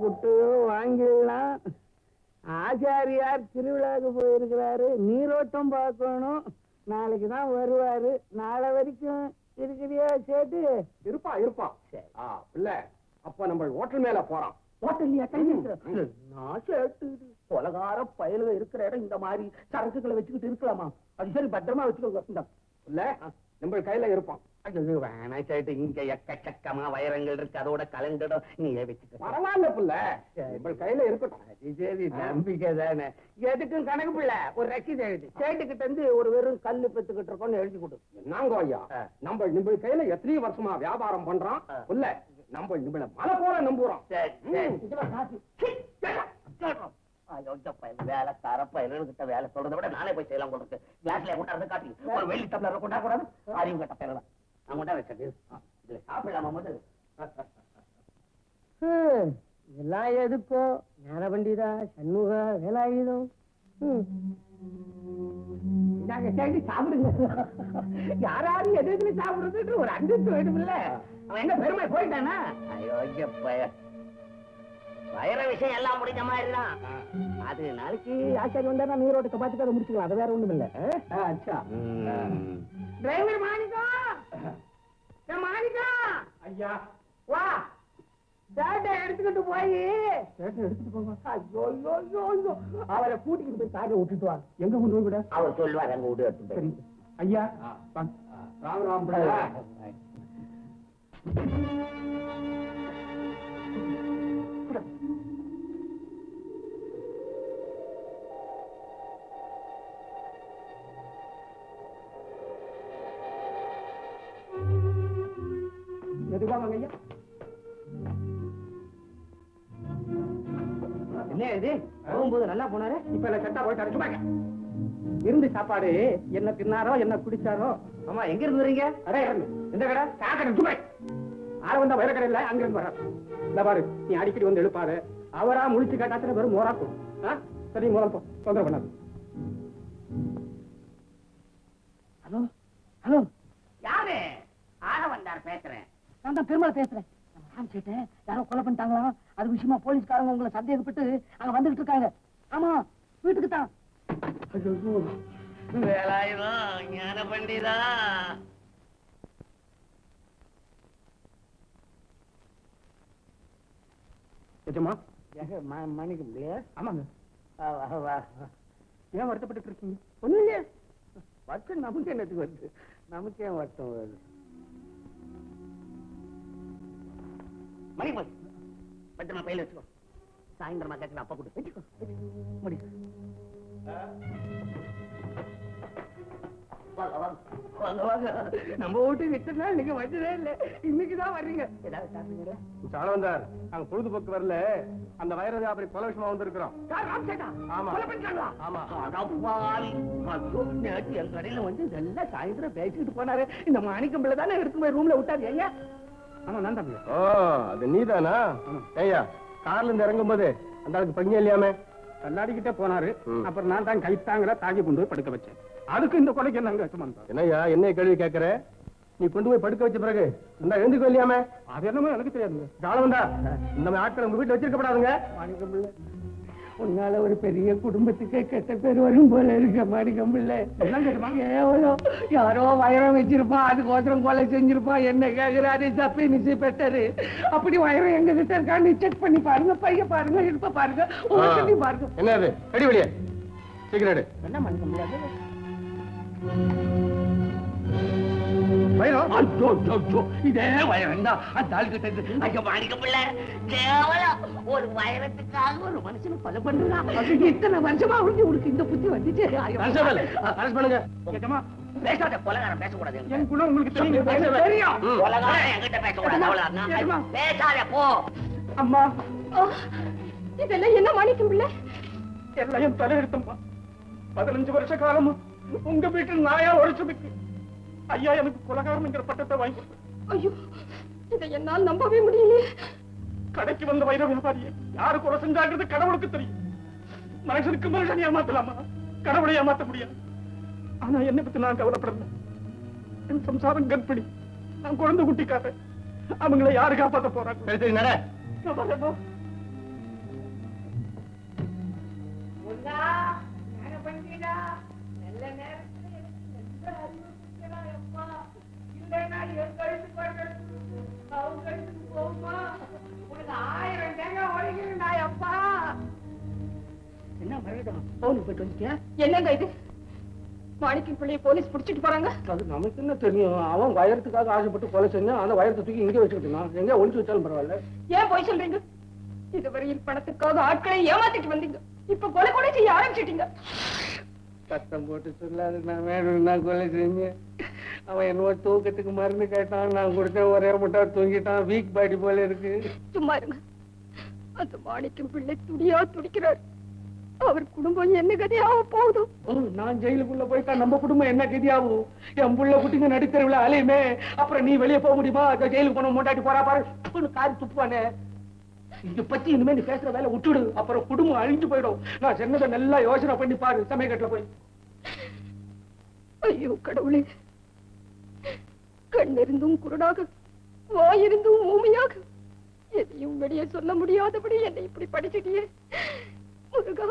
குட்டையோ வாங்கிடலாம். ஆச்சாரியார் திருவிழாவுக்கு போயிருக்கிறாரு, நீரோட்டம் பார்க்கணும். நாளைக்குதான் வருவாரு. நாளை வரைக்கும் இருக்கிறியா சேட்டு? இருப்பான். இல்ல அப்ப நம்ம ஹோட்டல் மேல போறோம். கொலகார பயலுக இருக்கிற இடம் இந்த மாதிரி சரக்குகளை வச்சுக்கிட்டு இருக்கலாமா? அது சரி, பத்திரமா வச்சுக்கோங்க. இல்ல நம்ம கையில இருப்பான். வேணா சேட்டு, இங்க எக்கச்சக்கமா வைரங்கள் இருக்கு, அதோட கலந்துடும். நீ வச்சுக்க, பரவாயில்ல புள்ள, நம்ம கையில இருக்கட்டும். அது சரி, நம்பிக்கை தானே. எதுக்கும் கணக்கு பிள்ளை ஒரு ரசீது எழுதி சேட்டுக்கிட்ட இருந்து ஒரு வெறும் கல்லு பெத்துக்கிட்டு இருக்கோம்னு எழுதி கொடு. நாங்க ஐயா, நம்ம கையில எத்தனை வருஷமா வியாபாரம் பண்றோம். இல்ல நம்ம நம்மள மலை போல நம்புறோம். வேலை தரப்ப கிட்ட வேலை சொல்றதை விட நானே போய் செய்யலாம் கொண்டு கிளாஸ்ல கொண்டாந்து காட்டி ஒரு வெள்ளி டம்ளர் கொண்டா கூடாது. அறிவு கட்ட பேரலாம் நான் கொண்டா வச்சது. இதுல சாப்பிடலாமா முதல்? எல்லாம் எதுக்கோ ஞான பண்டிதா சண்முகா வேலாயுதம் சாப்பிடுங்க. யாராரும் எதுக்கு சாப்பிடுறது ஒரு அந்தஸ்து வேணும் இல்ல? அவன் என்ன பெருமை போயிட்டானா? அயோக்கிய வயிற விஷயம் எல்லாம் முடிஞ்ச மாதிரி தான். அது நாளைக்கு ஆச்சாரி வந்தா நீரோட்டத்தை பார்த்துட்டு அதை முடிச்சுக்கலாம். அது வேற ஒண்ணும் இல்ல. டிரைவர் மாணிக்கா, ஐயா வா சேட்டை எடுத்துக்கிட்டு போய் எடுத்துட்டு போங்க. அவரை கூட்டிக்கிட்டு போய் காரை விட்டுட்டு வா. எங்க கொண்டு போய் விட அவர் சொல்லுவார். அங்க விடு எடுத்து. சரி ஐயா, ராம் ராம். எதுவாங்க ஐயா? என்ன இது போகும்போது நல்லா போனாரு, இப்ப எல்லாம் சட்டா போயிட்டு அரைச்சுமாங்க. இருந்து சாப்பாடு என்ன தின்னாரோ என்ன குடிச்சாரோ. ஆமா, எங்க இருந்து வரீங்க? அரே இந்த கடை காக்கடை சுமை ஆள வந்தா வயிற கடை இல்ல, அங்க இருந்து வர. இந்த பாரு, நீ அடிக்கடி வந்து எழுப்பாரு. அவரா முழிச்சு கேட்டாச்சுன்னா வெறும் மோராக்கும். சரி முதல் போ, தொந்தரவு பண்ணாது. ஹலோ ஹலோ, யாரு ஆள வந்தார்? பேசுறேன். நான் தான் பெருமாள் பேசுறேன். சேட்டேன் யாரோ கொலை பண்ணிட்டாங்களா? அது விஷயமா போலீஸ்காரங்க உங்களை சந்தேகப்பட்டு அங்க வந்துகிட்டு இருக்காங்க. ஆமா, வீட்டுக்கு தான். வேலாயுதம் ஞான பண்டிதா. மணிக்கும் இல்லையா? ஆமாங்க. ஏன் வருத்தப்பட்டு இருக்கீங்க? ஒண்ணும் இல்லையா? வருத்தம் நமக்கு என்னத்துக்கு வருது? நமக்கு ஏன் வருத்தம் வருது? மணி போய் பத்திரமா பையில வச்சுக்கோ. சாயந்தரமா கேட்கல அப்பா கூட வச்சுக்கோ. முடியும். நம்ம வீட்டுக்கு இத்தனை நாள் நீங்க வந்ததே இல்ல, இன்னைக்குதான் வர்றீங்க. ஏதாவது சாப்பிடுங்க. வந்தார். நாங்க பொழுதுபோக்கு வரல, அந்த வைர வியாபாரி கொலை விஷயமா வந்திருக்கிறோம். ஆமா. நேற்று என் கடையில வந்து நல்லா சாயந்தரம் பேசிக்கிட்டு போனாரு. இந்த மாணிக்கம் பிள்ளை தானே எடுத்து போய் ரூம்ல விட்டாரு. ஐயா ஆமா நான் தான். ஓ, அது நீதானா? ஐயா, கார்ல இருந்து இறங்கும் போது அந்த ஆளுக்கு பங்க இல்லையாமே கண்ணாடிக்கிட்டே போனாரு. அப்புறம் நான் தான் கைத்தாங்கல தாங்கி கொண்டு போய் படுக்க வச்சேன். அதுக்கு இந்த கொலைக்கு என்ன? என்னையா என்ன கேள்வி கேட்கற? நீ கொண்டு போய் படுக்க வச்ச பிறகு இந்த எழுந்துக்க இல்லையாமே? அது என்னமோ எனக்கு தெரியாதுங்க. காலவந்தா, இந்த ஆட்கள் உங்க வீட்டுல வச்சிருக்கப்படாதுங்க. மாணிக்கம் பிள்ளை, உன்னால ஒரு பெரிய குடும்பத்துக்கே கெட்ட பேர் வரும் போல இருக்க. மாணிக்கம் பிள்ளை, யாரோ வைரம் வச்சிருப்பான், அதுக்கோசரம் கொலை செஞ்சிருப்பான். என்ன கேக்குறாரு? சப்பி நிச்சய பெற்றாரு. அப்படி வைரம் எங்க கிட்ட இருக்கான்னு செக் பண்ணி பாருங்க. பைய பாருங்க, இருப்ப பாருங்க, பாருங்க. என்னது அடி வெளியே சீக்கிரம் என்ன மாணிக்கம் பிள்ளை? இதே வயரம் தான் அந்த ஆள் கிட்ட. ஐயோ மாணிக்கம் பிள்ளை, கேவலம் ஒரு வயரத்துக்காக ஒரு மனுஷனை கொலை பண்ணுறான். இத்தனை வருஷமா உனக்கு இந்த புத்தி வந்துச்சு. பேசாத, கொலைகாரன் பேசக்கூடாது. என் குணம் உங்களுக்கு தெரியும். கொலைகாரன் என்கிட்ட பேசக்கூடாது. பேசாத போ. அம்மா, இதெல்லாம் என்ன மாணிக்கம் பிள்ளை? எல்லாம் என் தலையெடுத்தம்மா. 15 வருஷ காலமா உங்க வீட்டில் நாயா உழைச்சதுக்கு ஐயா எனக்கு கொலைகாரம்ங்கிற பட்டத்தை வாங்கி. ஐயோ, இதை என்னால் நம்பவே முடியலையே. கடைக்கு வந்த வைர வியாபாரியை யாரு கொலை செஞ்சாங்கிறது கடவுளுக்கு தெரியும். மனுஷனுக்கு மனுஷன் ஏமாத்தலாமா? கடவுளை ஏமாத்த முடியாது. ஆனா என்னை பத்தி நான் கவலைப்படல. என் சம்சாரம் கர்ப்பிணி, நான் குழந்தை குட்டிக்காக. அவங்களை யாரு காப்பாத்த போறாங்க? முருகா ஞான பண்டிதா நல்ல நேரத்துல எனக்கு நல்ல அறிவு கொடுக்கிறா எப்பா இல்லைன்னா என் கழுத்து பண்றது அவங்க கழுத்துக்கு போகுமா உனக்கு 1000 தேங்காய் உடைக்கிறேன்டா எப்பா என்ன மறுபடியும் போலீஸ் போயிட்டு வந்துட்டியா என்னங்க இது மாணிக்கம் பிள்ளைய போலீஸ் பிடிச்சிட்டு போறாங்க அது நமக்கு என்ன தெரியும்? அவன் வயரத்துக்காக ஆசைப்பட்டு கொலை செஞ்சான். அந்த வயரத்தை தூக்கி இங்கே வச்சுக்கிட்டான். எங்க ஒளிச்சு வச்சாலும் பரவாயில்ல. ஏன் போய் சொல்றீங்க? இதுவரையில் பணத்துக்காக ஆட்களை ஏமாத்திட்டு வந்தீங்க, இப்ப கொலை கொலை செய்ய ஆரம்பிச்சிட்டீங்க. சத்தம் போட்டு சொல்லாது, நான் வேணும்னா கொலை செஞ்சேன். அவன் என்னவோ தூக்கத்துக்கு மருந்து கேட்டான், நான் கொடுத்தேன், ஒரே முட்டா தூங்கிட்டான். வீக் பாடி போல இருக்கு. சும்மா இருங்க. அந்த மாணிக்கம் பிள்ளை துடியா துடிக்கிறார். அவர் குடும்பம் என்ன கதையாக போகுது? நான் ஜெயிலுக்குள்ள போயிட்டா நம்ம குடும்பம் என்ன கதியாகும்? என் புள்ள குட்டிங்க நடுத்தருவில் அலையுமே. அப்புறம் நீ வெளியே போக முடியுமா? ஜெயிலுக்கு போன மூட்டாட்டி போறா பாரு, காரி துப்புவானே. இத பத்தி இனிமே நீ பேசுற வேலை விட்டுடு, அப்புறம் குடும்பம் அழிஞ்சு போயிடும். நான் சொன்னதை நல்லா யோசனை பண்ணி பாரு சமயக்கட்டுல போய். ஐயோ கடவுளே, கண்ணிருந்தும் குருடாக, வாயிருந்தும் ஊமையாக, எதையும் வெளியே சொல்ல முடியாதபடி என்னை இப்படி படிச்சிட்டியே முருகா.